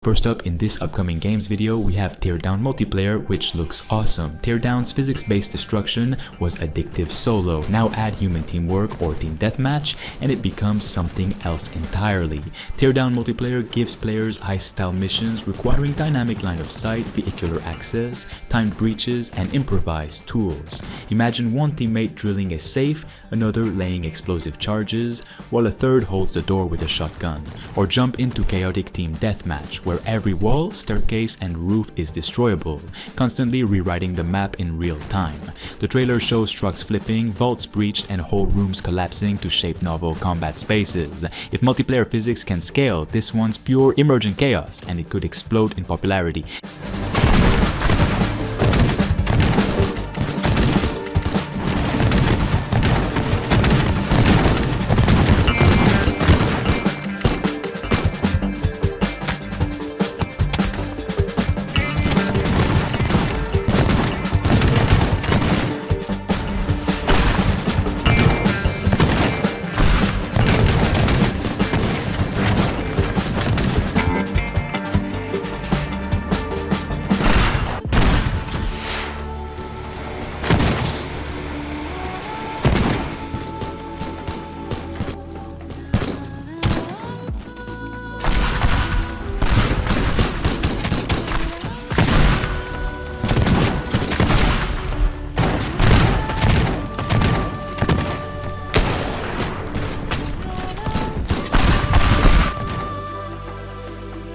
First up in this upcoming games video, we have Teardown multiplayer, which looks awesome. Teardown's physics-based destruction was addictive solo. Now add human teamwork or team deathmatch, and it becomes something else entirely. Teardown multiplayer gives players heist-style missions requiring dynamic line of sight, vehicular access, timed breaches, and improvised tools. Imagine one teammate drilling a safe, another laying explosive charges, while a third holds the door with a shotgun. Or jump into chaotic team deathmatch, where every wall, staircase, and roof is destroyable, constantly rewriting the map in real time. The trailer shows trucks flipping, vaults breached, and whole rooms collapsing to shape novel combat spaces. If multiplayer physics can scale, this one's pure emergent chaos, and it could explode in popularity.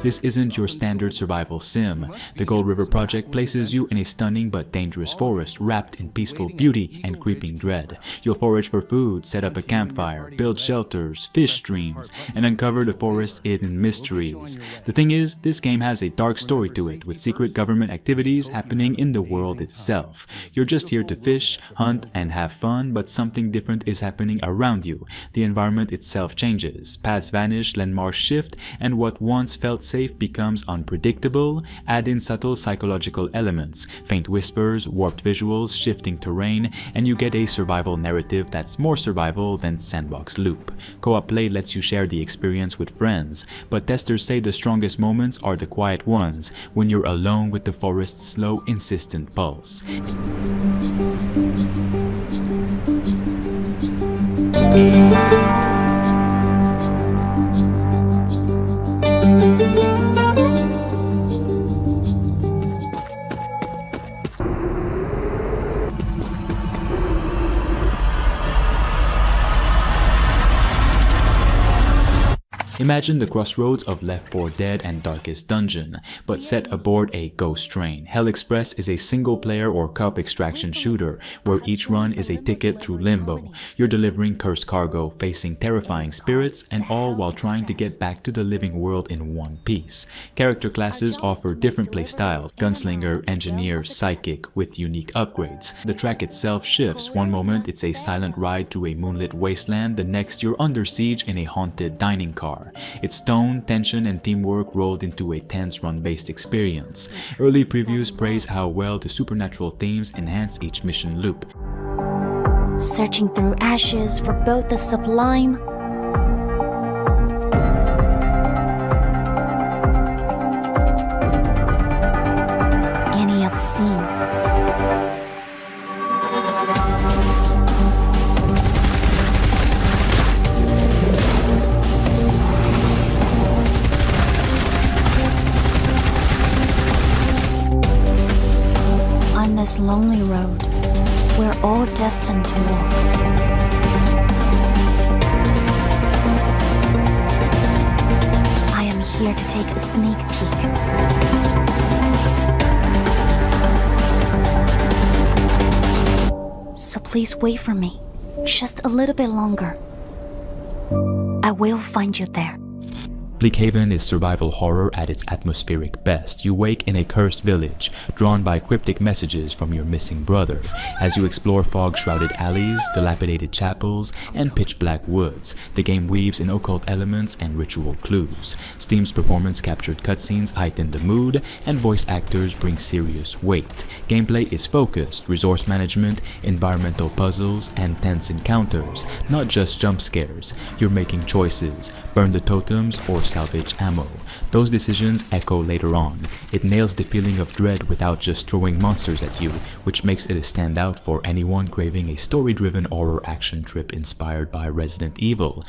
This isn't your standard survival sim. The Gold River project places you in a stunning but dangerous forest wrapped in peaceful beauty and creeping dread. You'll forage for food, set up a campfire, build shelters, fish streams, and uncover the forest's hidden mysteries. The thing is, this game has a dark story to it, with secret government activities happening in the world itself. You're just here to fish, hunt, and have fun, but something different is happening around you. The environment itself changes, paths vanish, landmarks shift, and what once felt safe becomes unpredictable. Add in subtle psychological elements, faint whispers, warped visuals, shifting terrain, and you get a survival narrative that's more survival than sandbox loop. Co-op play lets you share the experience with friends, but testers say the strongest moments are the quiet ones, when you're alone with the forest's slow, insistent pulse. Imagine the crossroads of Left 4 Dead and Darkest Dungeon, but set aboard a ghost train. Hell Express is a single-player or co-op extraction shooter, where each run is a ticket through limbo. You're delivering cursed cargo, facing terrifying spirits, and all while trying to get back to the living world in one piece. Character classes offer different playstyles: gunslinger, engineer, psychic, with unique upgrades. The track itself shifts. One moment it's a silent ride through a moonlit wasteland, the next you're under siege in a haunted dining car. It's tone, tension, and teamwork rolled into a tense run-based experience. Early previews praise how well the supernatural themes enhance each mission loop. Searching through ashes for both the sublime and the obscene. This lonely road, we're all destined to walk. I am here to take a sneak peek. So please wait for me, just a little bit longer. I will find you there. Bleak Haven is survival horror at its atmospheric best. You wake in a cursed village, drawn by cryptic messages from your missing brother, as you explore fog-shrouded alleys, dilapidated chapels, and pitch-black woods. The game weaves in occult elements and ritual clues. Steam's performance-captured cutscenes heighten the mood, and voice actors bring serious weight. Gameplay is focused, resource management, environmental puzzles, and tense encounters, not just jump scares. You're making choices: burn the totems or salvage ammo. Those decisions echo later on. It nails the feeling of dread without just throwing monsters at you, which makes it a standout for anyone craving a story-driven horror action trip inspired by Resident Evil.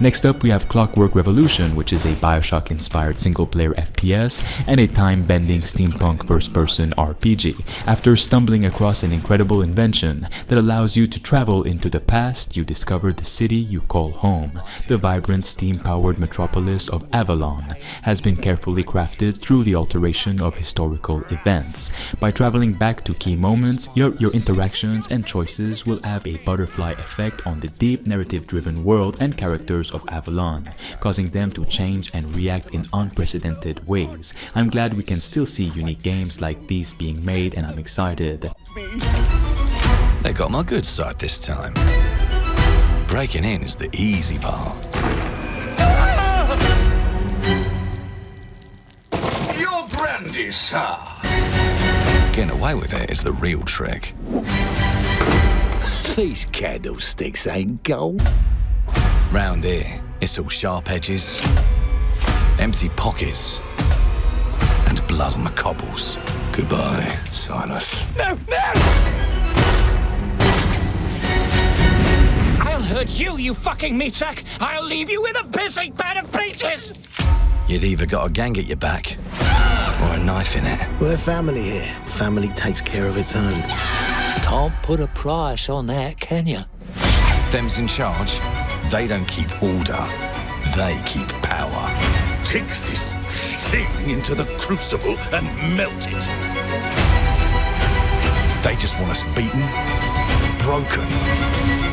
Next up, we have Clockwork Revolution, which is a Bioshock-inspired single-player FPS and a time-bending steampunk first-person RPG. After stumbling across an incredible invention that allows you to travel into the past, you discover the city you call home. The vibrant steam-powered metropolis of Avalon has been carefully crafted through the alteration of historical events. By traveling back to key moments, your interactions and choices will have a butterfly effect on the deep narrative-driven world and characters of Avalon, causing them to change and react in unprecedented ways. I'm glad we can still see unique games like these being made, and I'm excited. They got my good side this time. Breaking in is the easy part. Your brandy, sir. Getting away with it is the real trick. These candlesticks ain't gold. Round here, it's all sharp edges, empty pockets, and blood on the cobbles. Goodbye, Silas. No, no! I'll hurt you, you fucking meatsack! I'll leave you with a pissing bed of pieces! You've either got a gang at your back, or a knife in it. We're family here. Family takes care of its own. Can't put a price on that, can you? Them's in charge. They don't keep order, they keep power. Take this thing into the crucible and melt it. They just want us beaten, broken,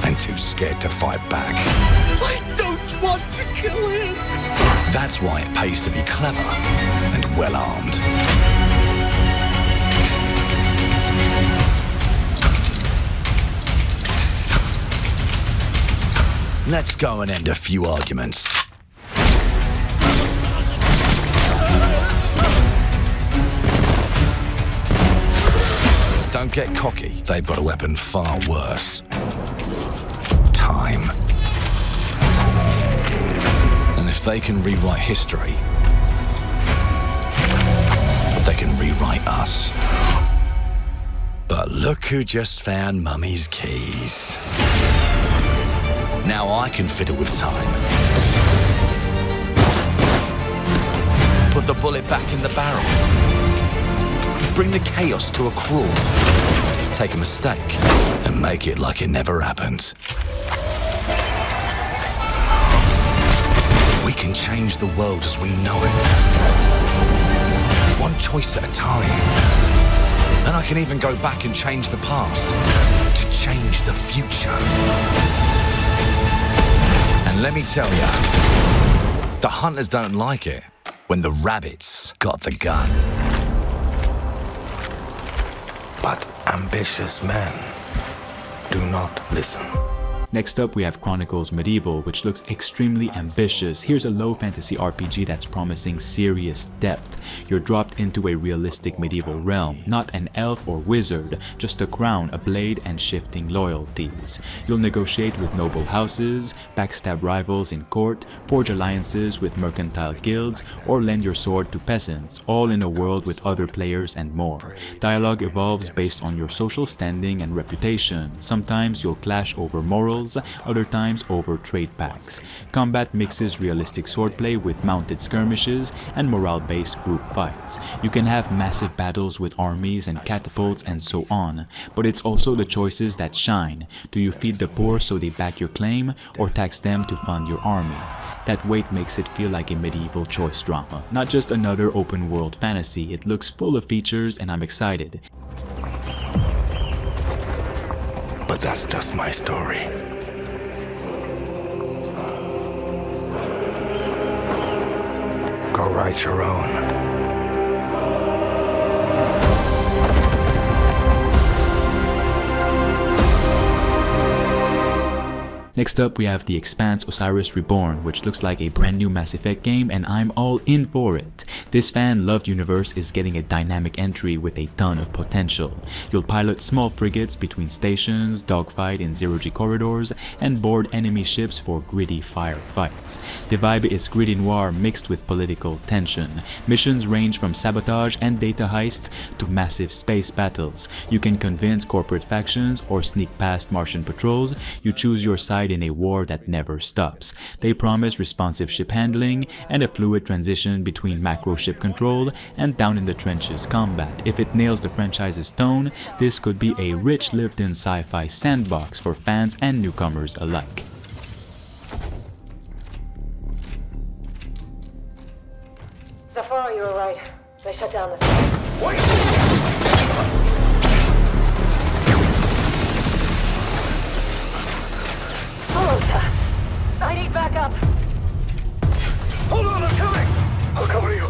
and too scared to fight back. I don't want to kill him! That's why it pays to be clever and well-armed. Let's go and end a few arguments. Don't get cocky. They've got a weapon far worse. Time. And if they can rewrite history, they can rewrite us. But look who just found Mummy's keys. Now I can fiddle with time. Put the bullet back in the barrel. Bring the chaos to a crawl. Take a mistake and make it like it never happened. We can change the world as we know it. One choice at a time. And I can even go back and change the past to change the future. And let me tell you, the hunters don't like it when the rabbits got the gun. But ambitious men do not listen. Next up, we have Chronicles Medieval, which looks extremely ambitious. Here's a low fantasy RPG that's promising serious depth. You're dropped into a realistic medieval realm, not an elf or wizard, just a crown, a blade, and shifting loyalties. You'll negotiate with noble houses, backstab rivals in court, forge alliances with mercantile guilds, or lend your sword to peasants, all in a world with other players and more. Dialogue evolves based on your social standing and reputation. Sometimes you'll clash over morals, battles, other times over trade packs. Combat mixes realistic swordplay with mounted skirmishes and morale-based group fights. You can have massive battles with armies and catapults and so on, but it's also the choices that shine. Do you feed the poor so they back your claim, or tax them to fund your army? That weight makes it feel like a medieval choice drama, not just another open world fantasy. It looks full of features and I'm excited. But that's just my story. Go write your own. Next up, we have the Expanse Osiris Reborn, which looks like a brand new Mass Effect game, and I'm all in for it. This fan-loved universe is getting a dynamic entry with a ton of potential. You'll pilot small frigates between stations, dogfight in zero-G corridors, and board enemy ships for gritty firefights. The vibe is gritty noir mixed with political tension. Missions range from sabotage and data heists to massive space battles. You can convince corporate factions or sneak past Martian patrols. You choose your side in a war that never stops. They promise responsive ship handling and a fluid transition between macro ship control and down in the trenches combat. If it nails the franchise's tone, this could be a rich lived-in sci-fi sandbox for fans and newcomers alike. So far, you were right. They shut down the site. Wait! I need backup. Hold on, I'm coming! I'll cover you.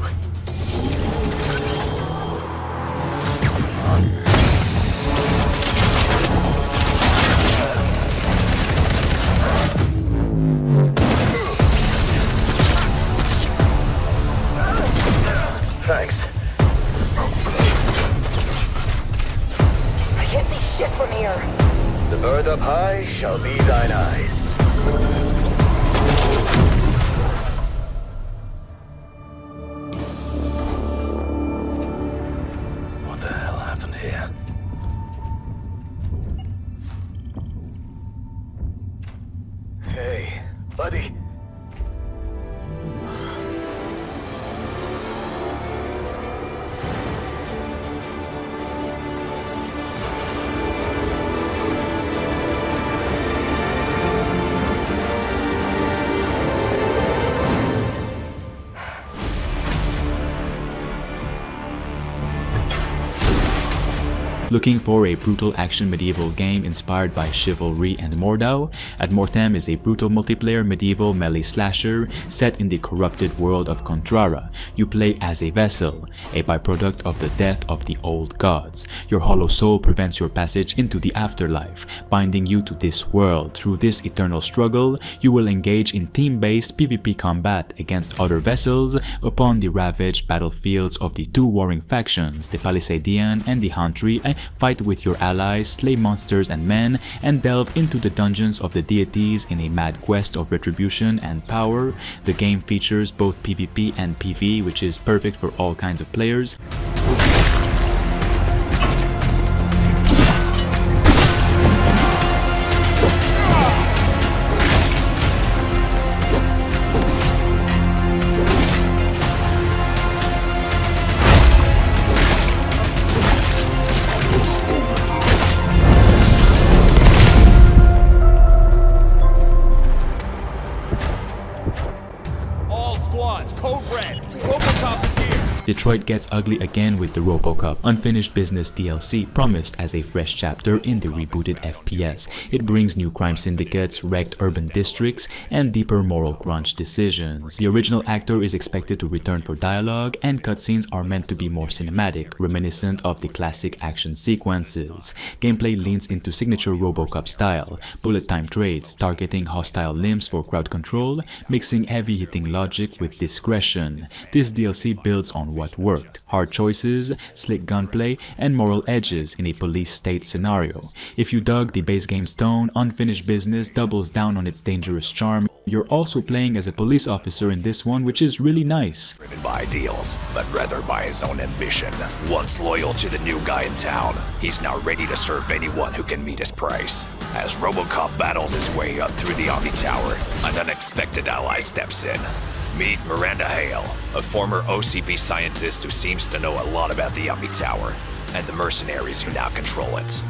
Thanks. I can't see shit from here. The bird up high shall be thine eyes. What the hell happened here? Hey, buddy. Looking for a brutal action medieval game inspired by chivalry and Mordau? At Mortem is a brutal multiplayer medieval melee slasher set in the corrupted world of Contrara. You play as a vessel, a byproduct of the death of the old gods. Your hollow soul prevents your passage into the afterlife, binding you to this world. Through this eternal struggle, you will engage in team-based PvP combat against other vessels upon the ravaged battlefields of the two warring factions, the Palisadian and the Hantry. Fight with your allies, slay monsters and men, and delve into the dungeons of the deities in a mad quest of retribution and power. The game features both PvP and PvE, which is perfect for all kinds of players. Robocop is here! Detroit gets ugly again with the Robocop Unfinished Business DLC promised as a fresh chapter in the rebooted FPS. It brings new crime syndicates, wrecked urban districts, and deeper moral crunch decisions. The original actor is expected to return for dialogue, and cutscenes are meant to be more cinematic, reminiscent of the classic action sequences. Gameplay leans into signature Robocop style, bullet time trades, targeting hostile limbs for crowd control, mixing heavy-hitting logic with discretion. This DLC builds on what worked: hard choices, slick gunplay, and moral edges in a police state scenario. If you dug the base game's tone, Unfinished Business doubles down on its dangerous charm. You're also playing as a police officer in this one, which is really nice. Driven by ideals, but rather by his own ambition. Once loyal to the new guy in town, he's now ready to serve anyone who can meet his price. As Robocop battles his way up through the Omni Tower, an unexpected ally steps in. Meet Miranda Hale, a former OCP scientist who seems to know a lot about the Omni Tower and the mercenaries who now control it.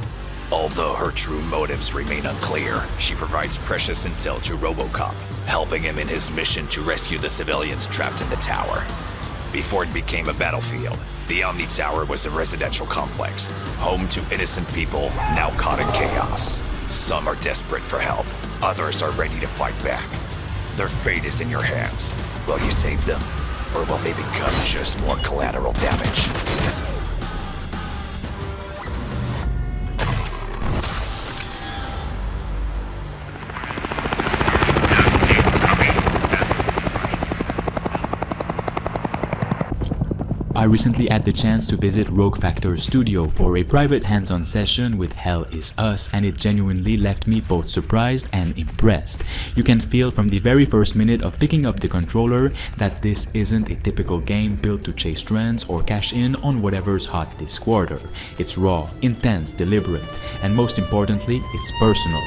Although her true motives remain unclear, she provides precious intel to Robocop, helping him in his mission to rescue the civilians trapped in the tower. Before it became a battlefield, the Omni Tower was a residential complex, home to innocent people now caught in chaos. Some are desperate for help, others are ready to fight back. Their fate is in your hands. Will you save them, or will they become just more collateral damage? I recently had the chance to visit Rogue Factor's studio for a private hands-on session with Hell Is Us, and it genuinely left me both surprised and impressed. You can feel from the very first minute of picking up the controller that this isn't a typical game built to chase trends or cash in on whatever's hot this quarter. It's raw, intense, deliberate, and most importantly, it's personal.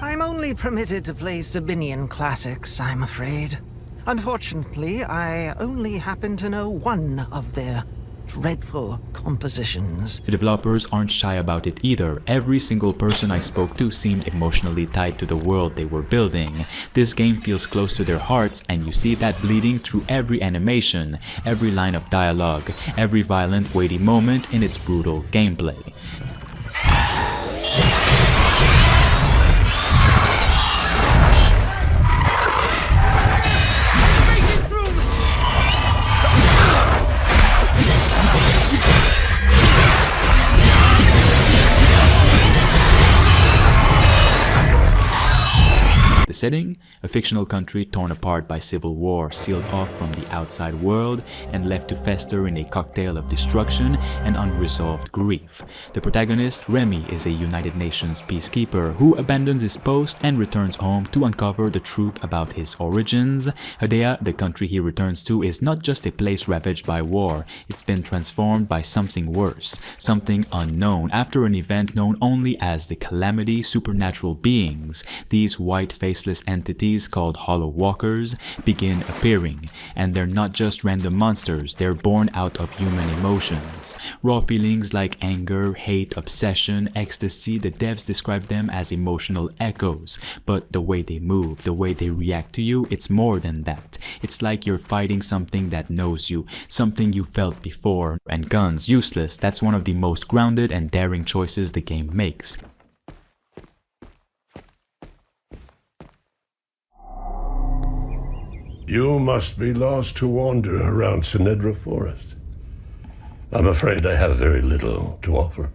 I'm only permitted to play Sabinian classics, I'm afraid. Unfortunately, I only happen to know one of their dreadful compositions. The developers aren't shy about it either. Every single person I spoke to seemed emotionally tied to the world they were building. This game feels close to their hearts, and you see that bleeding through every animation, every line of dialogue, every violent, weighty moment in its brutal gameplay. The setting? A fictional country torn apart by civil war, sealed off from the outside world and left to fester in a cocktail of destruction and unresolved grief. The protagonist, Remy, is a United Nations peacekeeper who abandons his post and returns home to uncover the truth about his origins. Hadea, the country he returns to, is not just a place ravaged by war, it's been transformed by something worse, something unknown. After an event known only as the Calamity, supernatural beings, these white faceless entities called Hollow Walkers begin appearing, and they're not just random monsters, they're born out of human emotions. Raw feelings like anger, hate, obsession, ecstasy, the devs describe them as emotional echoes, but the way they move, the way they react to you, it's more than that. It's like you're fighting something that knows you, something you felt before. And guns, useless, that's one of the most grounded and daring choices the game makes. You must be lost to wander around Sinedra Forest. I'm afraid I have very little to offer.